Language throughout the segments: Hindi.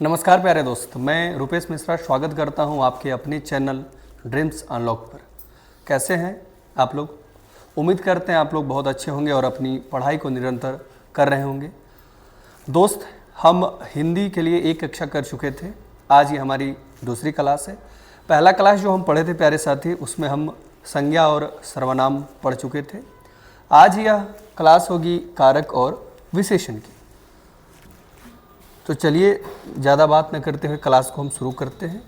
नमस्कार प्यारे दोस्त, मैं रुपेश मिश्रा स्वागत करता हूं आपके अपने चैनल ड्रीम्स अनलॉक पर। कैसे हैं आप लोग? उम्मीद करते हैं आप लोग बहुत अच्छे होंगे और अपनी पढ़ाई को निरंतर कर रहे होंगे। दोस्त, हम हिंदी के लिए एक कक्षा कर चुके थे। आज ये हमारी दूसरी क्लास है। पहला क्लास जो हम पढ़े थे प्यारे साथी, उसमें हम संज्ञा और सर्वनाम पढ़ चुके थे। आज यह क्लास होगी कारक और विशेषण की। तो चलिए ज़्यादा बात न करते हुए क्लास को हम शुरू करते हैं।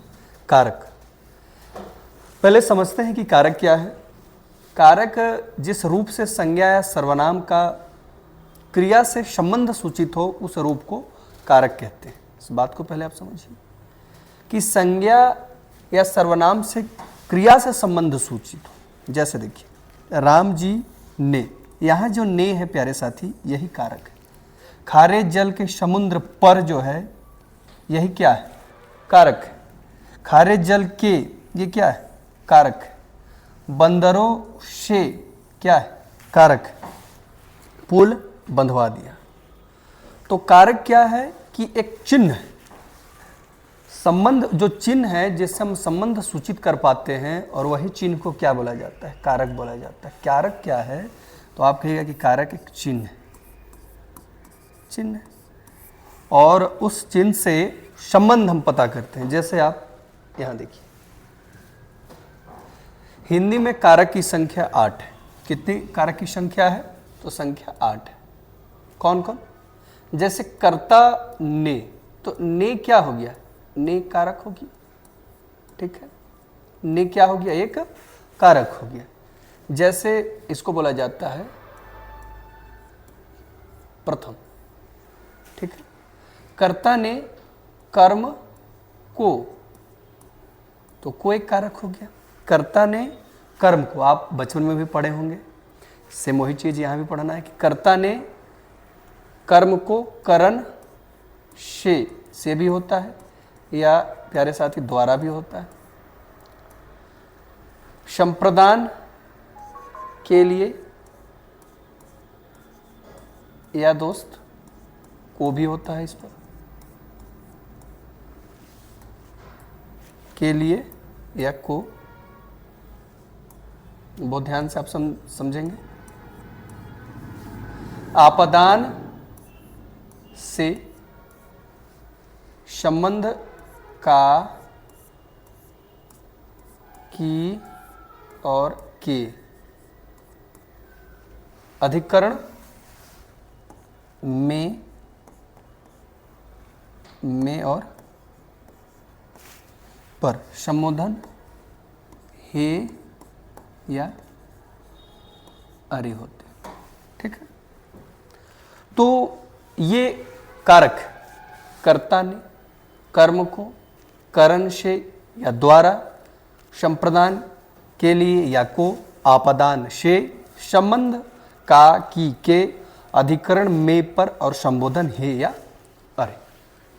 कारक, पहले समझते हैं कि कारक क्या है। कारक जिस रूप से संज्ञा या सर्वनाम का क्रिया से संबंध सूचित हो, उस रूप को कारक कहते हैं। इस बात को पहले आप समझिए कि संज्ञा या सर्वनाम से क्रिया से संबंध सूचित हो। जैसे देखिए, राम जी ने, यहाँ जो ने है प्यारे साथी, यही कारक है। खारे जल के समुद्र पर जो है, यही क्या है? कारक है। खारे जल के, ये क्या है? कारक है। बंदरों से क्या है? कारक है। पुल बंधवा दिया। तो कारक क्या है कि एक चिन्ह है, संबंध, जो चिन्ह है जिससे हम संबंध सूचित कर पाते हैं, और वही चिन्ह को क्या बोला जाता है? कारक बोला जाता है। कारक क्या है? तो आप कहिएगा कि कारक एक चिन्ह है, चिन्ह, और उस चिन्ह से संबंध हम पता करते हैं। जैसे आप यहां देखिए, हिंदी में कारक की संख्या 8 है। कितनी कारक की संख्या है? तो संख्या 8 है। कौन कौन? जैसे कर्ता ने, तो ने क्या हो गया? ने कारक होगी, ठीक है। ने क्या हो गया? एक कारक हो गया। जैसे इसको बोला जाता है प्रथम, ठीक है। कर्ता ने कर्म को, तो को एक कारक हो गया। कर्ता ने कर्म को, आप बचपन में भी पढ़े होंगे, सेम वही चीज यहां भी पढ़ना है कि कर्ता ने कर्म को करण से भी होता है, या प्यारे साथी द्वारा भी होता है। संप्रदान के लिए, या दोस्त को भी होता है इस पर, के लिए या को, बहुत ध्यान से आप समझेंगे। आपादान से संबंध का, की और के, अधिकरण में और पर, संबोधन हे या अरे होते, ठीक है। तो ये कारक, कर्ता ने कर्म को करण से या द्वारा, संप्रदान के लिए या को, आपादान से, संबंध का, की, के, अधिकरण में पर, और संबोधन हे या अरे,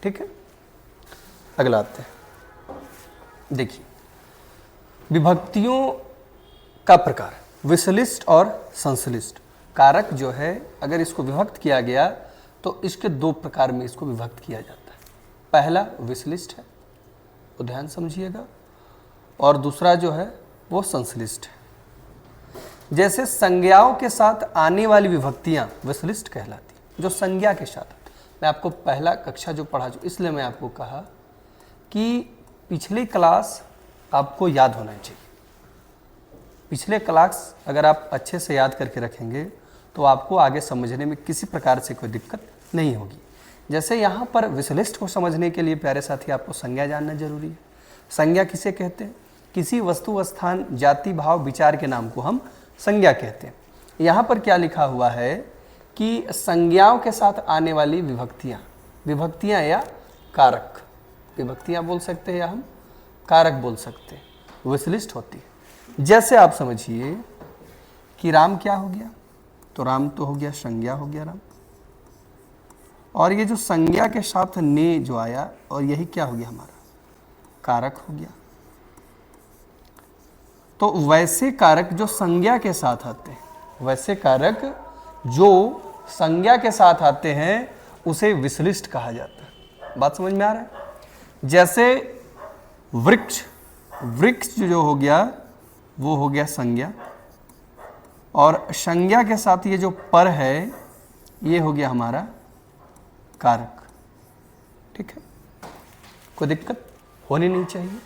ठीक है। अगला आते हैं, देखिए विभक्तियों का प्रकार, विश्लिष्ट और संश्लिष्ट। कारक जो है, अगर इसको विभक्त किया गया तो इसके दो प्रकार में इसको विभक्त किया जाता है। पहला विश्लिष्ट है, वो ध्यान समझिएगा, और दूसरा जो है वो संश्लिष्ट है। जैसे संज्ञाओं के साथ आने वाली विभक्तियां विश्लिष्ट कहलाती, जो संज्ञा के साथ आती। मैं आपको पहला कक्षा जो पढ़ा, इसलिए मैं आपको कहा कि पिछली क्लास आपको याद होना चाहिए। पिछले क्लास अगर आप अच्छे से याद करके रखेंगे तो आपको आगे समझने में किसी प्रकार से कोई दिक्कत नहीं होगी। जैसे यहाँ पर विश्लिष्ट को समझने के लिए प्यारे साथी आपको संज्ञा जानना जरूरी है। संज्ञा किसे कहते हैं? किसी वस्तु, स्थान, जाति, भाव, विचार के नाम को हम संज्ञा कहते हैं। यहाँ पर क्या लिखा हुआ है कि संज्ञाओं के साथ आने वाली विभक्तियाँ या कारक, विभक्तियाँ बोल सकते हैं या हम कारक बोल सकते हैं, विश्लिष्ट होती है। जैसे आप समझिए कि राम क्या हो गया? तो राम तो हो गया, संज्ञा हो गया राम, और ये जो संज्ञा के साथ ने जो आया, और यही क्या हो गया? हमारा कारक हो गया। तो वैसे कारक जो संज्ञा के साथ आते हैं, वैसे कारक जो संज्ञा के साथ आते हैं उसे विश्लिष्ट कहा जाता है। बात समझ में आ रहा है? जैसे वृक्ष, वृक्ष जो हो गया वो हो गया संज्ञा, और संज्ञा के साथ ये जो पर है ये हो गया हमारा कारक। ठीक है, कोई दिक्कत होनी नहीं चाहिए।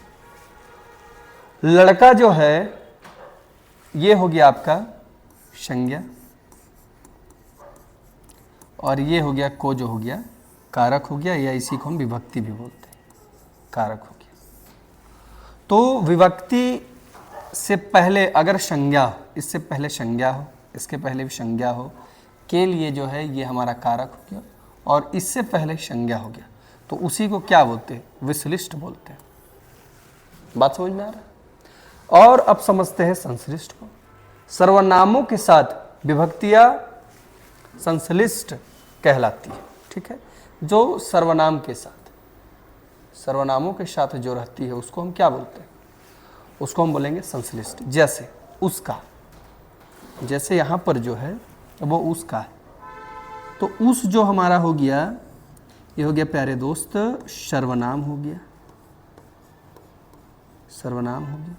लड़का जो है ये हो गया आपका संज्ञा, और ये हो गया को जो हो गया कारक हो गया, या इसी को हम विभक्ति भी बोलते हैं, कारक हो गया। तो विभक्ति से पहले अगर संज्ञा हो, इससे पहले संज्ञा हो, इसके पहले भी संज्ञा हो, के लिए जो है ये हमारा कारक हो गया, और इससे पहले संज्ञा हो गया, तो उसी को क्या बोलते हैं? विश्लिष्ट बोलते हैं। बात समझ में आ रहा है? और अब समझते हैं संश्लिष्ट को। सर्वनामों के साथ विभक्तियां संश्लिष्ट कहलाती है। ठीक है, जो सर्वनाम के साथ, सर्वनामों के साथ जो रहती है उसको हम क्या बोलते हैं? उसको हम बोलेंगे संश्लिष्ट। जैसे उसका, जैसे यहाँ पर जो है वो उसका है, तो उस जो हमारा हो गया ये हो गया प्यारे दोस्त सर्वनाम हो गया, सर्वनाम हो गया।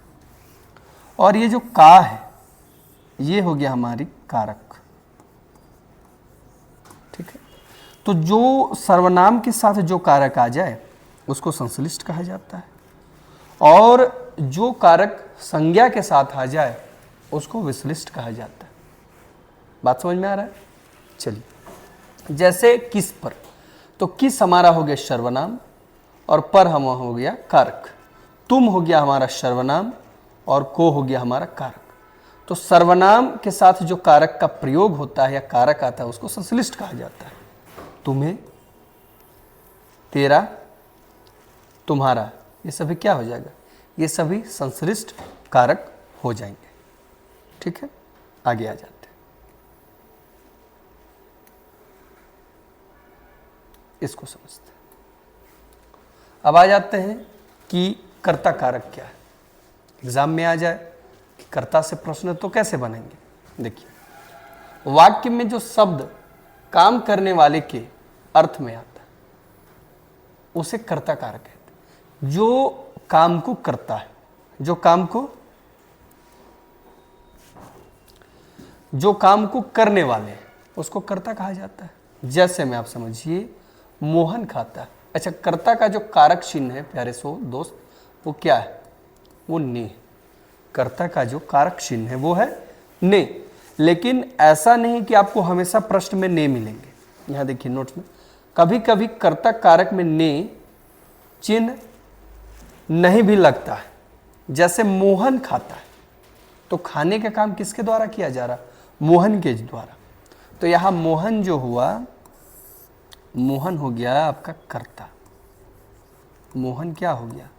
और ये जो का है ये हो गया हमारी कारक। ठीक है, तो जो सर्वनाम के साथ जो कारक आ जाए उसको संश्लिष्ट कहा जाता है, और जो कारक संज्ञा के साथ आ जाए उसको विश्लिष्ट कहा जाता है। बात समझ में आ रहा है? चलिए, जैसे किस पर, तो किस हमारा हो गया सर्वनाम और पर हम हो गया कारक। तुम हो गया हमारा सर्वनाम और को हो गया हमारा कारक। तो सर्वनाम के साथ जो कारक का प्रयोग होता है या कारक आता है उसको संश्लिष्ट कहा जाता है। तुम्हें, तेरा, तुम्हारा, ये सभी क्या हो जाएगा? ये सभी संश्लिष्ट कारक हो जाएंगे। ठीक है, आगे आ जाते हैं, इसको समझते हैं। अब आ जाते हैं कि कर्ता कारक क्या है। एग्जाम में आ जाए कि कर्ता से प्रश्न तो कैसे बनेंगे। देखिए, वाक्य में जो शब्द काम करने वाले के अर्थ में आता है उसे कर्ता कारक कहते हैं। जो काम को करता है, जो काम को करने वाले हैं उसको कर्ता कहा जाता है। जैसे में आप समझिए मोहन खाता है। अच्छा, कर्ता का जो कारक चिन्ह है प्यारे सो दोस्त वो क्या है? वो ने। कर्ता का जो कारक चिन्ह है वो है ने। लेकिन ऐसा नहीं कि आपको हमेशा प्रश्न में ने मिलेंगे। यहां देखिए नोट्स में कभी कभी कर्ता कारक में ने चिन्ह नहीं भी लगता है। जैसे मोहन खाता है, तो खाने का काम किसके द्वारा किया जा रहा? मोहन के द्वारा। तो यहां मोहन जो हुआ, मोहन हो गया आपका कर्ता। मोहन क्या हो गया?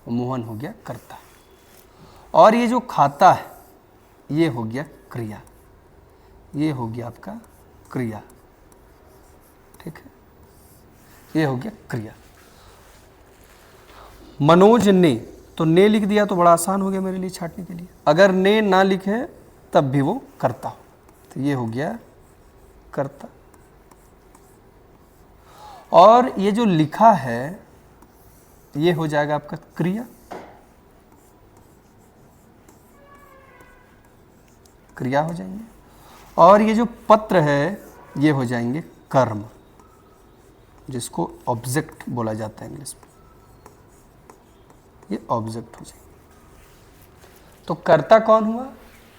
मोहन हो गया कर्ता। और ये जो खाता है ये हो गया क्रिया, ये हो गया आपका क्रिया। ठीक है, ये हो गया क्रिया। मनोज ने, तो ने लिख दिया तो बड़ा आसान हो गया मेरे लिए छाटने के लिए। अगर ने ना लिखे तब भी वो करता हो, तो ये हो गया कर्ता। और ये जो लिखा है ये हो जाएगा आपका क्रिया। क्रिया हो जाएंगे। और ये जो पत्र है ये हो जाएंगे कर्म, जिसको ऑब्जेक्ट बोला जाता है इंग्लिश में। ये ऑब्जेक्ट हो जाएंगे। तो कर्ता कौन हुआ?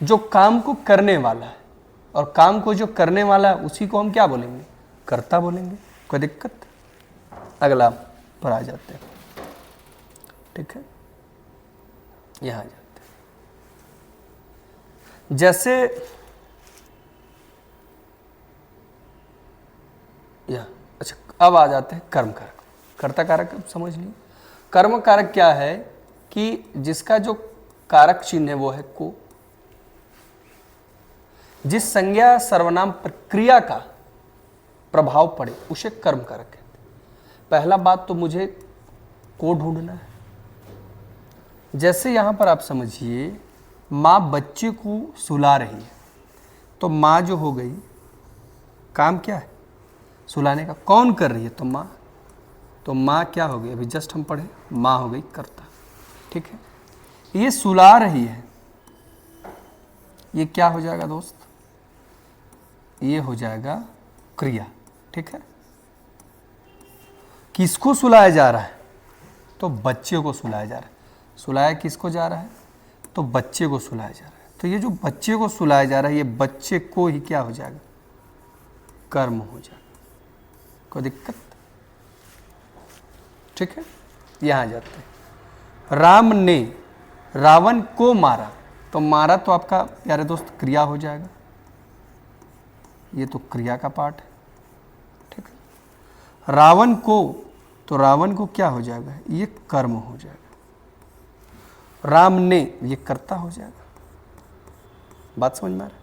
जो काम को करने वाला है, और काम को जो करने वाला है उसी को हम क्या बोलेंगे? कर्ता बोलेंगे। कोई दिक्कत? अगला पर आ जाते हैं। ठीक है, यहां आ जाते हैं। जैसे यहां, अच्छा अब आ जाते हैं कर्म कारक। कर्ता कारक समझ लिए। कर्म कारक क्या है कि जिसका जो कारक चिन्ह है वो है को। जिस संज्ञा सर्वनाम पर क्रिया का प्रभाव पड़े उसे कर्म कारक कहते हैं। पहला बात तो मुझे को ढूंढना है। जैसे यहां पर आप समझिए मां बच्चे को सुला रही है, तो मां जो हो गई काम क्या है? सुलाने का। कौन कर रही है? तो मां। तो माँ क्या हो गई, अभी जस्ट हम पढ़े, माँ हो गई कर्ता। ठीक है, ये सुला रही है, ये क्या हो जाएगा दोस्त, ये हो जाएगा क्रिया। ठीक है, किसको सुलाया जा रहा है, तो बच्चे को सुलाया जा रहा है। सुलाया किसको जा रहा है, तो बच्चे को सुलाया जा रहा है। तो ये जो बच्चे को सुलाया जा रहा है, ये बच्चे को ही क्या हो जाएगा, कर्म हो जाएगा। कोई दिक्कत? ठीक है, यहां जाते हैं। राम ने रावण को मारा, तो मारा तो आपका प्यारे दोस्त क्रिया हो जाएगा, ये तो क्रिया का पार्ट है। ठीक है, रावण को, तो रावण को क्या हो जाएगा, ये कर्म हो जाएगा। राम ने, ये कर्ता हो जाएगा। बात समझ में आ रहा है?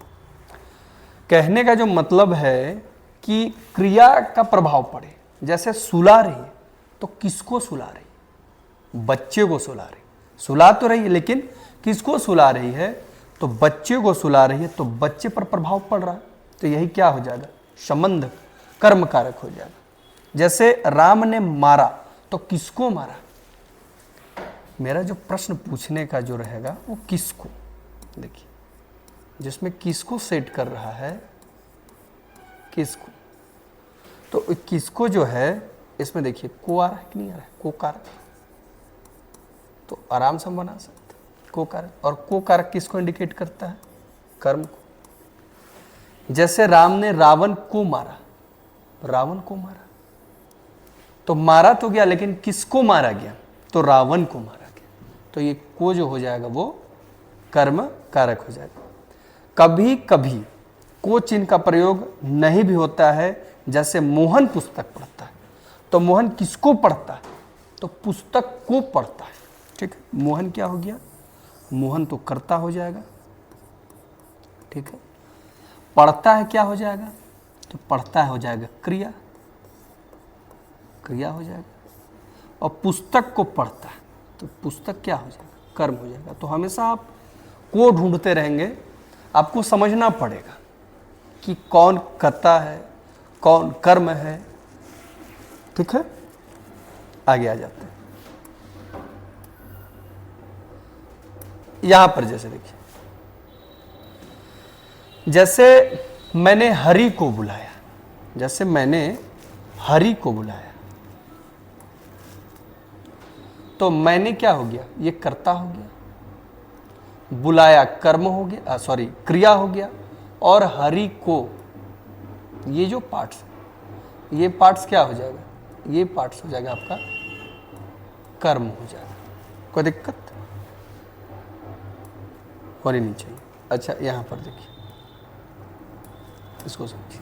कहने का जो मतलब है कि क्रिया का प्रभाव पड़े। जैसे सुला रही है, तो किसको सुला रही, बच्चे को सुला रही। सुला तो रही है, लेकिन किसको सुला रही है, तो बच्चे को सुला रही है, तो बच्चे पर प्रभाव पड़ रहा है। तो यही क्या हो जाएगा, संबंध कर्म कारक हो जाएगा। जैसे राम ने मारा, तो किसको मारा, मेरा जो प्रश्न पूछने का जो रहेगा वो किसको, देखिए जिसमें किसको सेट कर रहा है, किसको, तो किसको जो है इसमें देखिए को आ रहा है कि नहीं आ रहा है, को कारक, तो आराम से हम बना सकते हैं को कारक। और को कारक किसको इंडिकेट करता है, कर्म को। जैसे राम ने रावण को मारा, रावण को मारा, तो मारा तो गया, लेकिन किसको मारा गया, तो रावण को मारा गया। तो ये को जो हो जाएगा वो कर्म कारक हो जाएगा। कभी कभी को चिन्ह का प्रयोग नहीं भी होता है। जैसे मोहन पुस्तक पढ़ता है, तो मोहन किसको पढ़ता है, तो पुस्तक को पढ़ता है। ठीक है, मोहन क्या हो गया, मोहन तो कर्ता हो जाएगा। ठीक है, पढ़ता है क्या हो जाएगा, तो पढ़ता है हो जाएगा क्रिया, क्रिया हो जाएगा। और पुस्तक को पढ़ता है, तो पुस्तक क्या हो जाएगा, कर्म हो जाएगा। तो हमेशा आप को ढूंढते रहेंगे, आपको समझना पड़ेगा कि कौन कर्ता है, कौन कर्म है। ठीक है, आगे आ जाते हैं। यहां पर जैसे देखिए, जैसे मैंने हरि को बुलाया, जैसे मैंने हरि को बुलाया, तो मैंने क्या हो गया, ये कर्ता हो गया, बुलाया कर्म हो गया, सॉरी क्रिया हो गया। और हरि को, ये जो पार्ट्स, ये पार्ट्स क्या हो जाएगा, ये पार्ट्स हो जाएगा आपका कर्म हो जाएगा। कोई दिक्कत होनी नहीं चाहिए। अच्छा, यहां पर देखिए, इसको समझिए।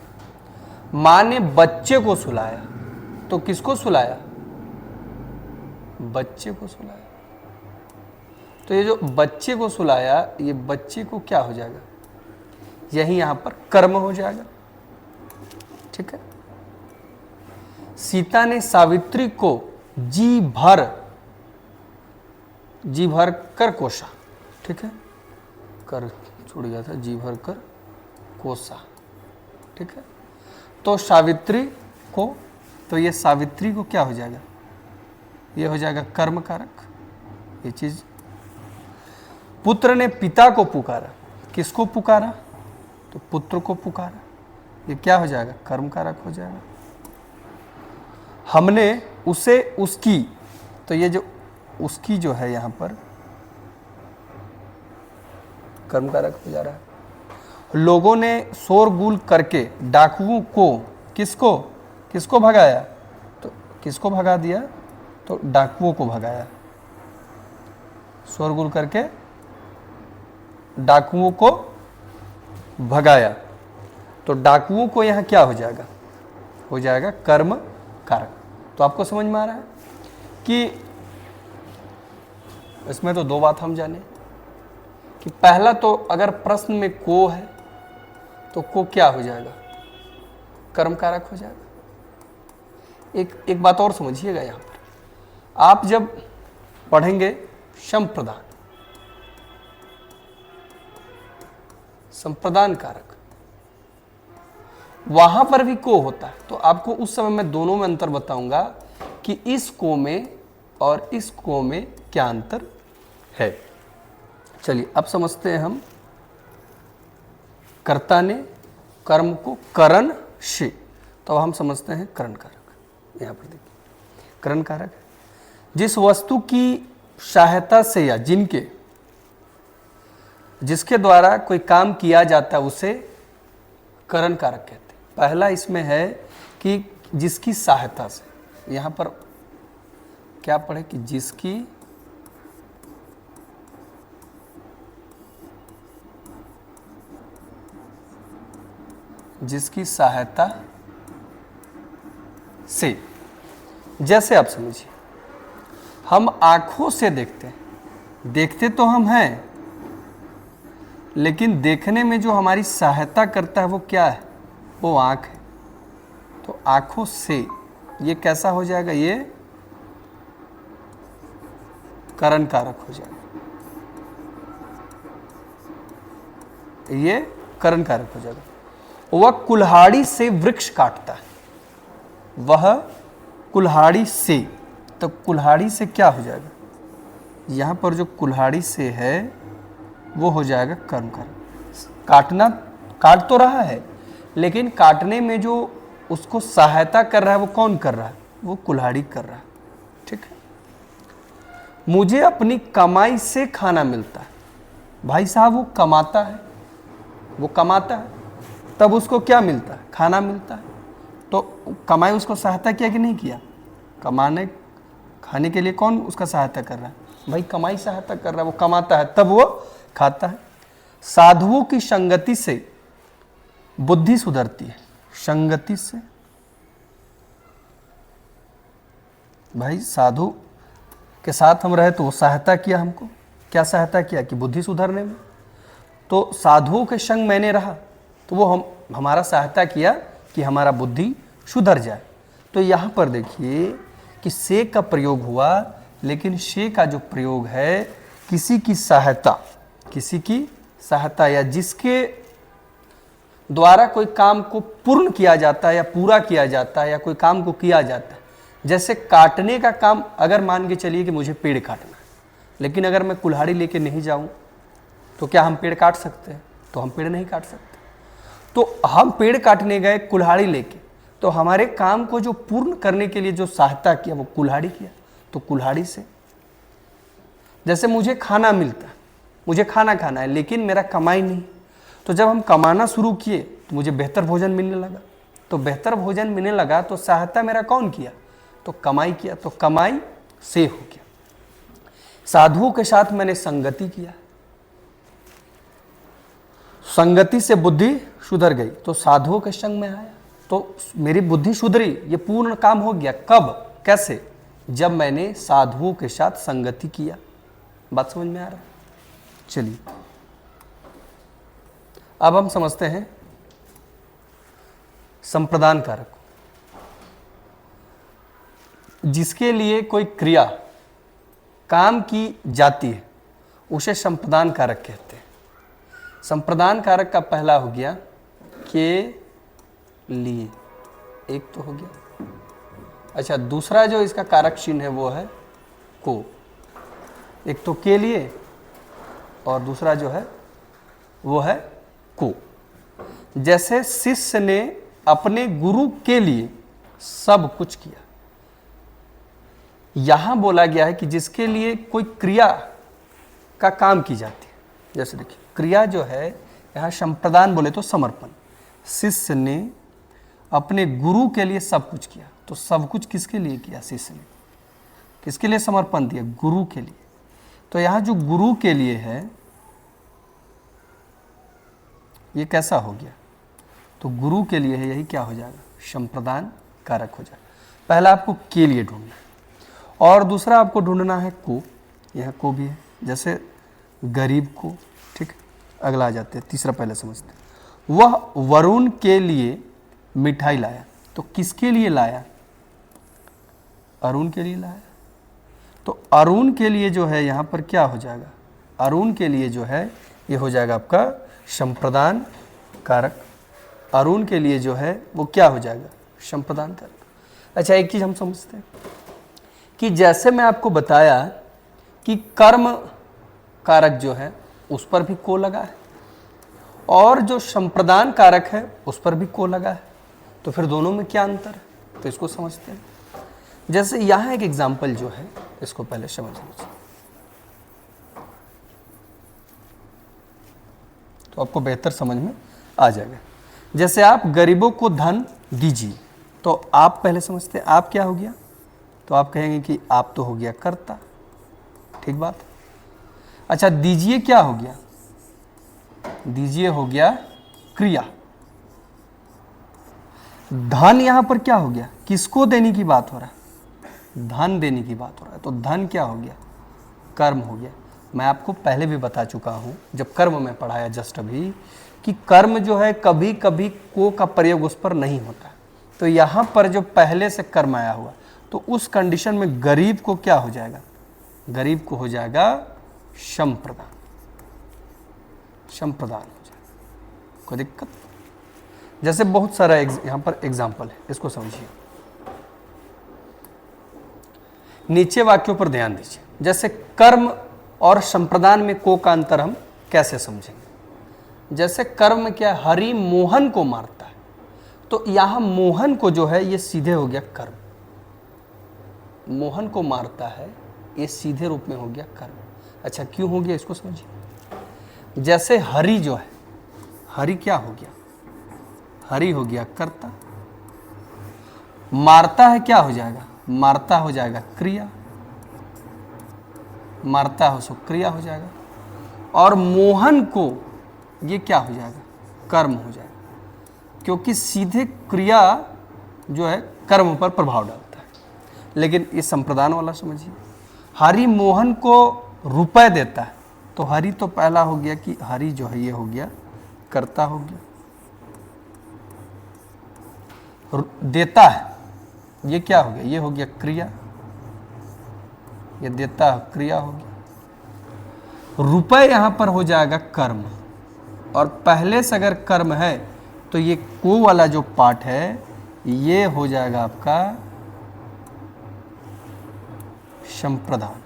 मां ने बच्चे को सुलाया, तो किसको सुलाया, बच्चे को सुलाया। तो ये जो बच्चे को सुलाया, ये बच्चे को क्या हो जाएगा, यही यहां पर कर्म हो जाएगा। ठीक है, सीता ने सावित्री को जी भर कर कोसा। ठीक है, कर छूट गया था, जी भर कर कोसा। ठीक है, तो सावित्री को, तो ये सावित्री को क्या हो जाएगा, ये हो जाएगा कर्म कारक, ये चीज। पुत्र ने पिता को पुकारा, किसको पुकारा, तो पुत्र को पुकारा, ये क्या हो जाएगा, कर्म कारक हो जाएगा। हमने उसे उसकी, तो ये जो उसकी जो है यहां पर कर्म कारक हो जा रहा है। लोगों ने शोरगुल करके डाकुओं को, किसको भगाया, तो किसको भगा दिया, तो डाकुओं को भगाया। शोरगुल करके डाकुओं को भगाया, तो डाकुओं को यहां क्या हो जाएगा, हो जाएगा कर्म कारक। तो आपको समझ में आ रहा है कि इसमें तो दो बात हम जाने कि पहला तो अगर प्रश्न में को है, तो को क्या हो जाएगा, कर्म कारक हो जाएगा। एक बात और समझिएगा, यहां पर आप जब पढ़ेंगे संप्रदान, संप्रदान कारक, वहां पर भी को होता है। तो आपको उस समय मैं दोनों में अंतर बताऊंगा कि इस को में और इस को में क्या अंतर है। चलिए अब समझते हैं हम कर्ता ने कर्म को करण से, तो हम समझते हैं करण कारक। यहाँ पर देखिए करण कारक है जिस वस्तु की सहायता से या जिसके द्वारा कोई काम किया जाता है उसे करण कारक कहते हैं। पहला इसमें है कि जिसकी सहायता से, यहाँ पर क्या पढ़े कि जिसकी सहायता से। जैसे आप समझिए हम आंखों से देखते हैं, देखते तो हम हैं लेकिन देखने में जो हमारी सहायता करता है वो क्या है, वो आंख है। तो आंखों से ये कैसा हो जाएगा, ये करण कारक हो जाएगा, ये करण कारक हो जाएगा। वह कुल्हाड़ी से वृक्ष काटता है, वह कुल्हाड़ी से, तो कुल्हाड़ी से क्या हो जाएगा, यहाँ पर जो कुल्हाड़ी से है वो हो जाएगा कर्म कारक। काटना काट तो रहा है लेकिन काटने में जो उसको सहायता कर रहा है वो कौन कर रहा है, वो कुल्हाड़ी कर रहा है। ठीक है। मुझे अपनी कमाई से खाना मिलता है, भाई साहब वो कमाता है, तब उसको क्या मिलता है, खाना मिलता है। तो कमाई उसको सहायता किया कि नहीं किया, खाने के लिए कौन उसका सहायता कर रहा है, भाई कमाई सहायता कर रहा है, वो कमाता है तब वो खाता है। साधुओं की संगति से बुद्धि सुधरती है, संगति से, भाई साधु के साथ हम रहे तो वो सहायता किया हमको, क्या सहायता किया कि बुद्धि सुधरने में। तो साधुओं के संग मैंने रहा तो वो हमारा सहायता किया कि हमारा बुद्धि सुधर जाए। तो यहाँ पर देखिए कि से का प्रयोग हुआ, लेकिन से का जो प्रयोग है किसी की सहायता या जिसके द्वारा कोई काम को पूर्ण किया जाता है या पूरा किया जाता है या कोई काम को किया जाता है। जैसे काटने का काम, अगर मान के चलिए कि मुझे पेड़ काटना है, लेकिन अगर मैं कुल्हाड़ी लेके नहीं जाऊं तो क्या हम पेड़ काट सकते हैं, तो हम पेड़ नहीं काट सकते। तो हम पेड़ काटने गए कुल्हाड़ी लेके, तो हमारे काम को जो पूर्ण करने के लिए जो सहायता किया वो कुल्हाड़ी किया, तो कुल्हाड़ी से। जैसे मुझे खाना मिलता है, मुझे खाना खाना है लेकिन मेरा कमाई नहीं, तो जब हम कमाना शुरू किए तो मुझे बेहतर भोजन मिलने लगा, तो बेहतर भोजन मिलने लगा तो सहायता मेरा कौन किया, तो कमाई किया, तो कमाई से हो गया। साधुओं के साथ मैंने संगति किया, संगति से बुद्धि सुधर गई, तो साधुओं के संग में आया तो मेरी बुद्धि सुधरी, ये पूर्ण काम हो गया। कब, कैसे, जब मैंने साधुओं के साथ संगति किया। बात समझ में आ रहा है। चलिए अब हम समझते हैं संप्रदान कारक। जिसके लिए कोई क्रिया काम की जाती है उसे संप्रदान कारक कहते हैं। संप्रदान कारक का पहला हो गया के लिए, एक तो हो गया। अच्छा, दूसरा जो इसका कारक चिन्ह है वो है को। एक तो के लिए और दूसरा जो है वो है को। जैसे शिष्य ने अपने गुरु के लिए सब कुछ किया, यहां बोला गया है कि जिसके लिए कोई क्रिया का काम की जाती है। जैसे देखिए क्रिया जो है यहां संप्रदान बोले तो समर्पण। शिष्य ने अपने गुरु के लिए सब कुछ किया, तो सब कुछ किसके लिए किया, शिष्य ने किसके लिए समर्पण दिया, गुरु के लिए। तो यहां जो गुरु के लिए है ये कैसा हो गया, तो गुरु के लिए है, यही क्या हो जाएगा, संप्रदान कारक हो जाएगा। पहला आपको के लिए ढूंढना है और दूसरा आपको ढूंढना है को। यह को भी है, जैसे गरीब को। ठीक, अगला आ जाते हैं, तीसरा पहले समझते हैं। वह वरुण के लिए मिठाई लाया, तो किसके लिए लाया, अरुण के लिए लाया। तो अरुण के लिए जो है यहाँ पर क्या हो जाएगा, अरुण के लिए जो है ये हो जाएगा आपका संप्रदान कारक। अरुण के लिए जो है वो क्या हो जाएगा, संप्रदान कारक। अच्छा, एक चीज हम समझते हैं, कि जैसे मैं आपको बताया कि कर्म कारक जो है उस पर भी को लगा है और जो संप्रदान कारक है उस पर भी को लगा है, तो फिर दोनों में क्या अंतर है, तो इसको समझते हैं। जैसे यहां एक एग्जाम्पल जो है इसको पहले समझ लीजिए, तो आपको बेहतर समझ में आ जाएगा। जैसे आप गरीबों को धन दीजिए, तो आप पहले समझते हैं आप क्या हो गया, तो आप कहेंगे कि आप तो हो गया कर्ता, ठीक बात। अच्छा, दीजिए क्या हो गया, दीजिए हो गया क्रिया। धन यहां पर क्या हो गया, किसको देने की बात हो रहा है, धन देने की बात हो रहा है, तो धन क्या हो गया, कर्म हो गया। मैं आपको पहले भी बता चुका हूं जब कर्म में पढ़ाया जस्ट अभी, कि कर्म जो है कभी कभी को का प्रयोग उस पर नहीं होता। तो यहां पर जो पहले से कर्म आया हुआ, तो उस कंडीशन में गरीब को क्या हो जाएगा, गरीब को हो जाएगा संप्रदान, संप्रदान हो जाएगा, कोई दिक्कत। जैसे बहुत सारा यहां पर एग्जाम्पल है, इसको समझिए। नीचे वाक्यों पर ध्यान दीजिए। जैसे कर्म और संप्रदान में को का अंतर हम कैसे समझेंगे। जैसे कर्म क्या, हरि मोहन को मारता है, तो यहां मोहन को जो है ये सीधे हो गया कर्म, मोहन को मारता है ये सीधे रूप में हो गया कर्म। अच्छा, क्यों हो गया इसको समझिए। जैसे हरि जो है, हरि क्या हो गया, हरि हो गया कर्ता, मारता है क्या हो जाएगा, मारता हो जाएगा क्रिया, मारता हो सो क्रिया हो जाएगा, और मोहन को ये क्या हो जाएगा, कर्म हो जाएगा, क्योंकि सीधे क्रिया जो है कर्म पर प्रभाव डालता है। लेकिन ये संप्रदान वाला समझिए, हरि मोहन को रुपए देता है, तो हरि तो पहला हो गया कि हरि जो है ये हो गया कर्ता हो गया, देता है ये क्या हो गया, ये हो गया क्रिया, ये देता है क्रिया हो गया। रुपए यहां पर हो जाएगा कर्म, और पहले से अगर कर्म है तो ये को वाला जो पार्ट है ये हो जाएगा आपका संप्रदान,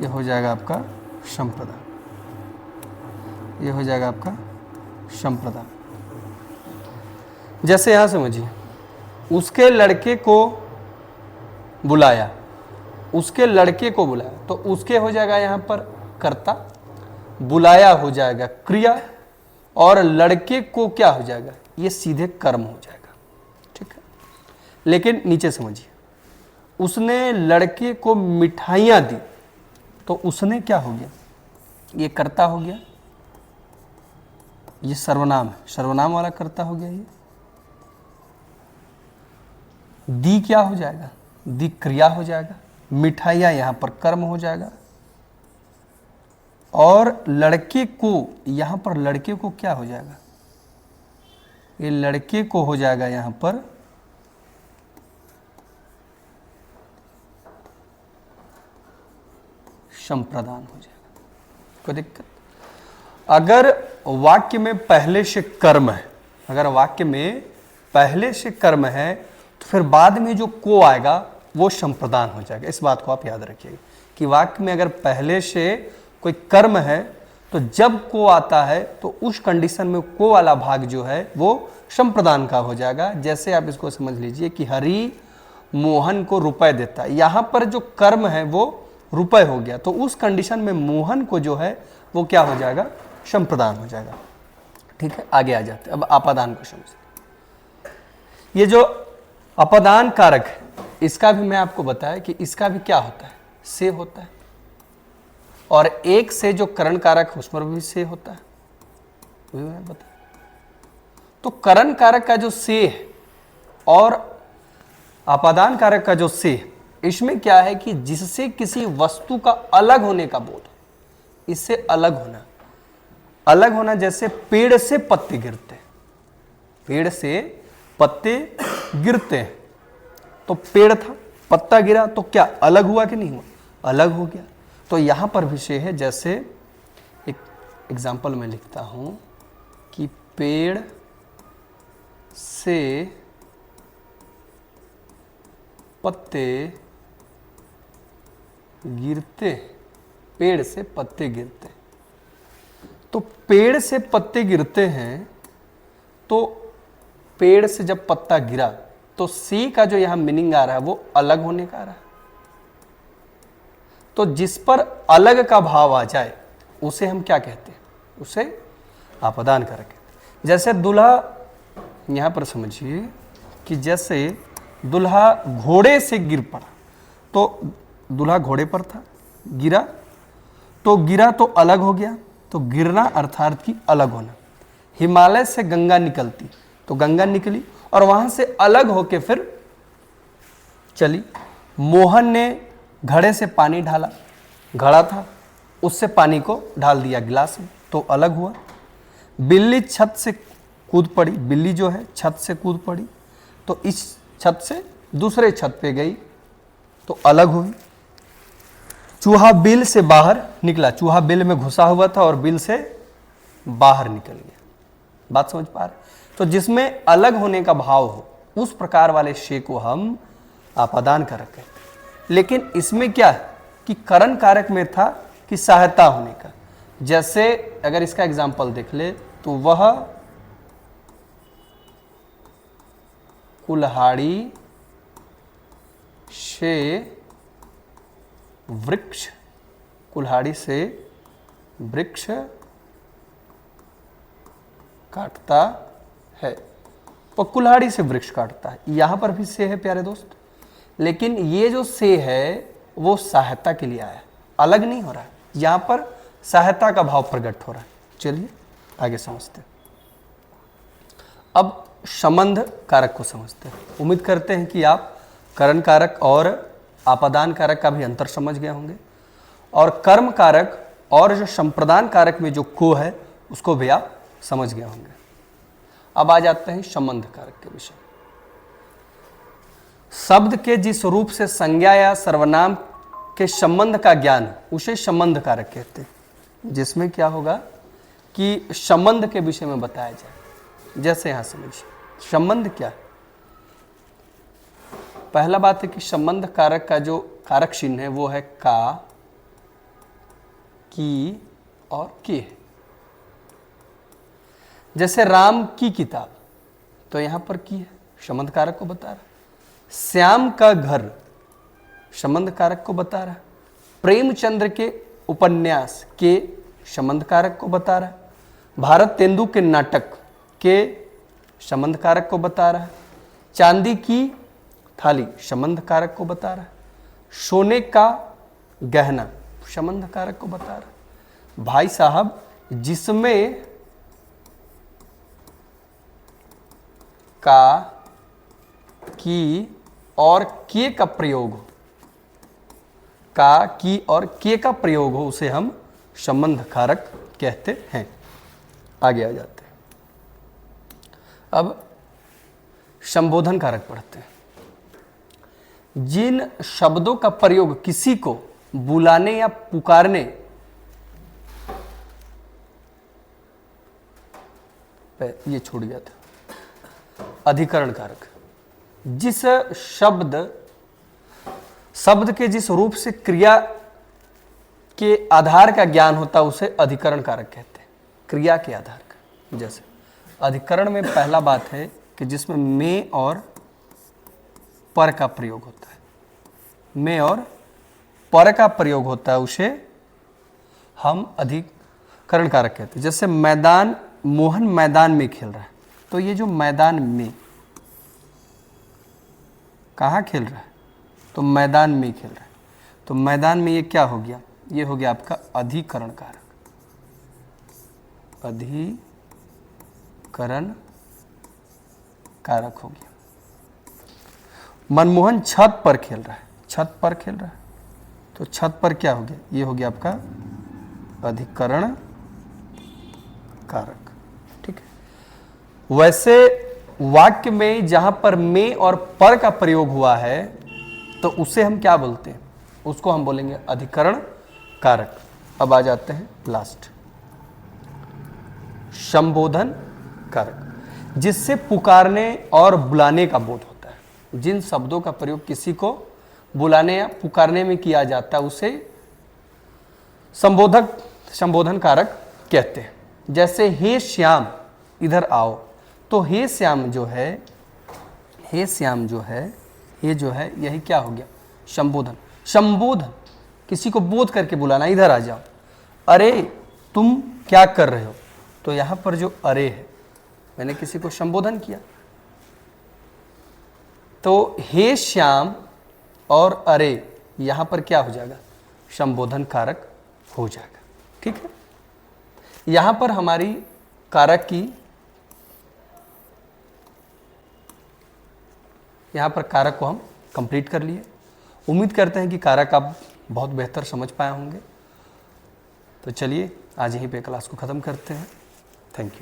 ये हो जाएगा आपका संप्रदान, ये हो जाएगा आपका संप्रदान। जैसे यहां समझिए, उसके लड़के को बुलाया, उसके लड़के को बुलाया, तो उसके हो जाएगा यहां पर कर्ता, बुलाया हो जाएगा क्रिया, और लड़के को क्या हो जाएगा, ये सीधे कर्म हो जाएगा, ठीक है। लेकिन नीचे समझिए, उसने लड़के को मिठाइयां दी, तो उसने क्या हो गया, ये कर्ता हो गया, ये सर्वनाम है, सर्वनाम वाला कर्ता हो गया। ये दी क्या हो जाएगा, दी क्रिया हो जाएगा, मिठाइयां यहां पर कर्म हो जाएगा, और लड़के को यहां पर, लड़के को क्या हो जाएगा, ये लड़के को हो जाएगा यहां पर संप्रदान हो जाएगा, कोई दिक्कत। अगर वाक्य में पहले से कर्म है, अगर वाक्य में पहले से कर्म है, तो फिर बाद में जो को आएगा वो संप्रदान हो जाएगा। इस बात को आप याद रखिएगा कि वाक्य में अगर पहले से कोई कर्म है तो जब को आता है तो उस कंडीशन में को वाला भाग जो है वो संप्रदान का हो जाएगा। जैसे आप इसको समझ लीजिए कि हरि मोहन को रुपए देता है, यहां पर जो कर्म है वो रुपए हो गया, तो उस कंडीशन में मोहन को जो है वो क्या हो जाएगा, संप्रदान हो जाएगा, ठीक है। आगे आ जाते हैं, अब अपादान को समझते। ये जो अपादान कारक है इसका भी मैं आपको बताया कि इसका भी क्या होता है, से होता है, और एक से जो करण कारक है उस पर भी से होता है, वो भी मैं बताया। तो करण कारक का जो से है और अपादान कारक का जो से, इसमें क्या है कि जिससे किसी वस्तु का अलग होने का बोध, इससे अलग होना, अलग होना। जैसे पेड़ से पत्ते गिरते हैं, पेड़ से पत्ते गिरते हैं, तो पेड़ था, पत्ता गिरा, तो क्या अलग हुआ कि नहीं हुआ, अलग हो गया। तो यहां पर विषय है, जैसे एक एग्जाम्पल में लिखता हूं कि पेड़ से पत्ते गिरते, पेड़ से पत्ते गिरते। तो पेड़ से पत्ते गिरते हैं, तो पेड़ से जब पत्ता गिरा तो सी का जो यहां मीनिंग आ रहा है वो अलग होने का आ रहा है। तो जिस पर अलग का भाव आ जाए उसे हम क्या कहते हैं? उसे आपादान कारक कहते हैं। जैसे दूल्हा, यहां पर समझिए कि जैसे दूल्हा घोड़े से गिर पड़ा, तो दूल्हा घोड़े पर था, गिरा तो अलग हो गया। तो गिरना अर्थात की अलग होना। हिमालय से गंगा निकलती, तो गंगा निकली और वहां से अलग होके फिर चली। मोहन ने घड़े से पानी ढाला, घड़ा था उससे पानी को डाल दिया गिलास में, तो अलग हुआ। बिल्ली छत से कूद पड़ी, बिल्ली जो है छत से कूद पड़ी, तो इस छत से दूसरे छत पे गई, तो अलग हुई। चूहा बिल से बाहर निकला, चूहा बिल में घुसा हुआ था और बिल से बाहर निकल गया। बात समझ पा रहे? तो जिसमें अलग होने का भाव हो उस प्रकार वाले शे को हम आपादान कारक कहते हैं। लेकिन इसमें क्या है कि करण कारक में था कि सहायता होने का। जैसे अगर इसका एग्जाम्पल देख ले तो वह कुल्हाड़ी से वृक्ष, कुल्हाड़ी से वृक्ष काटता है, तो कुल्हाड़ी से वृक्ष काटता है। यहां पर भी से है प्यारे दोस्त, लेकिन ये जो से है वो सहायता के लिए आया है, अलग नहीं हो रहा है। यहां पर सहायता का भाव प्रकट हो रहा है। चलिए आगे समझते हैं। अब संबंध कारक को समझते हैं। उम्मीद करते हैं कि आप करण कारक और आपादान कारक का भी अंतर समझ गए होंगे, और कर्म कारक और जो संप्रदान कारक में जो को है उसको भी आप समझ गए होंगे। अब आ जाते हैं संबंध कारक के विषय। शब्द के जिस रूप से संज्ञा या सर्वनाम के संबंध का ज्ञान उसे संबंध कारक कहते हैं, जिसमें क्या होगा कि संबंध के विषय में बताया जाए। जैसे यहां समझिए संबंध क्या है। पहला बात है कि संबंध कारक का जो कारक चिन्ह है वो है का, की और के। जैसे राम की किताब, तो यहां पर की है, संबंध कारक को बता रहा। श्याम का घर, संबंध कारक को बता रहा। प्रेमचंद्र के उपन्यास के, संबंध कारक को बता रहा। भारत तेंदु के नाटक के, संबंध कारक को बता रहा। चांदी की थाली, संबंध कारक को बता रहा। सोने का गहना, संबंध कारक को बता रहा। भाई साहब जिसमें का, की और के का प्रयोग हो, का, की और के का प्रयोग हो, उसे हम संबंध कारक कहते हैं। आगे आ जाते हैं। अब संबोधन कारक पढ़ते हैं। जिन शब्दों का प्रयोग किसी को बुलाने या पुकारने, ये छूट गया था, अधिकरण कारक। जिस शब्द के जिस रूप से क्रिया के आधार का ज्ञान होता है उसे अधिकरण कारक कहते हैं, क्रिया के आधार का। जैसे अधिकरण में पहला बात है कि जिसमें में और पर का प्रयोग होता है, में और पर का प्रयोग होता है, उसे हम अधिकरण कारक कहते हैं। जैसे मैदान, मोहन मैदान में खेल रहा है, तो ये जो मैदान में, कहाँ खेल रहा है, तो मैदान में खेल रहा है, तो मैदान में ये क्या हो गया, ये हो गया आपका अधिकरण कारक, अधिकरण कारक हो गया। मनमोहन छत पर खेल रहा है, छत पर खेल रहा है, तो छत पर क्या हो गया, ये हो गया आपका अधिकरण कारक। ठीक है। वैसे वाक्य में जहां पर में और पर का प्रयोग हुआ है तो उसे हम क्या बोलते हैं, उसको हम बोलेंगे अधिकरण कारक। अब आ जाते हैं लास्ट, संबोधन कारक, जिससे पुकारने और बुलाने का बोध होता है। जिन शब्दों का प्रयोग किसी को बुलाने या पुकारने में किया जाता है उसे संबोधन कारक कहते हैं। जैसे हे श्याम इधर आओ, तो हे श्याम जो है, हे श्याम जो है, ये जो है यही क्या हो गया, संबोधन। संबोधन किसी को बोध करके बुलाना, इधर आ जाओ, अरे तुम क्या कर रहे हो, तो यहां पर जो अरे है मैंने किसी को संबोधन किया। तो हे श्याम और अरे यहां पर क्या हो जाएगा, संबोधन कारक हो जाएगा। ठीक है, यहां पर हमारी कारक की, यहां पर कारक को हम कंप्लीट कर लिए। उम्मीद करते हैं कि कारक आप बहुत बेहतर समझ पाए होंगे। तो चलिए आज यहीं पे क्लास को ख़त्म करते हैं। Thank you.